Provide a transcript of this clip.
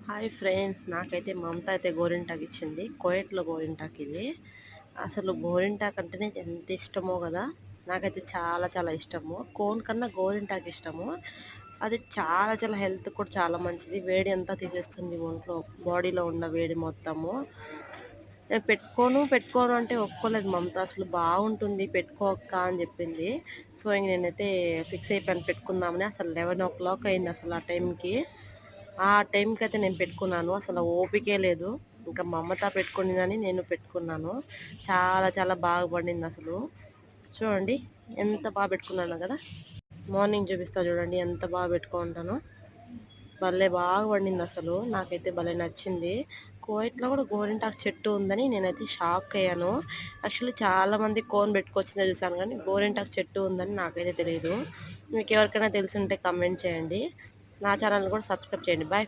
Hi friends, నాకైతే మమత అయితే గోరింటాకు ఇచ్చింది. కోయట్లో గోరింటాకు ఇది. అసలు గోరింటాకు అంటేనే ఎంత ఇష్టమో కదా. నాకైతే చాలా చాలా ఇష్టము. కోన్ కన్నా గోరింటాకు ఇష్టము. అది చాలా చాలా హెల్త్ కూడా చాలా మంచిది. వేడి అంతా తీసేస్తుంది ఒంట్లో, బాడీలో ఉన్న వేడి మొత్తము. నేను పెట్టుకోను అంటే ఒప్పుకోలేదు మమత. అసలు బాగుంటుంది, పెట్టుకో అక్క అని చెప్పింది. సో ఇంక నేనైతే ఫిక్స్ అయిపోయాను పెట్టుకుందామని. అసలు 11 o'clock అయింది అసలు ఆ టైంకి. ఆ టైంకయితే నేను పెట్టుకున్నాను. అసలు ఓపికే లేదు. ఇంకా మా అమ్మత పెట్టుకునిందని నేను పెట్టుకున్నాను. చాలా చాలా బాగా పండిందసలు. చూడండి ఎంత బాగా పెట్టుకున్నానో కదా. మార్నింగ్ చూపిస్తా చూడండి ఎంత బాగా పెట్టుకుంటానో. భలే బాగా పండిందసలు. నాకైతే భలే నచ్చింది. కువైట్‌లో కూడా గోరింటాకు చెట్టు ఉందని నేనైతే షాక్ అయ్యాను. యాక్చువల్లీ చాలామంది కోన్ పెట్టుకొచ్చిందే చూసాను గానీ, గోరింటాకు చెట్టు ఉందని నాకైతే తెలీదు. మీకెవరికైనా తెలిసుంటే కామెంట్ చేయండి. నా ఛానల్‌ని కూడా సబ్స్క్రైబ్ చేయండి. Bye friends.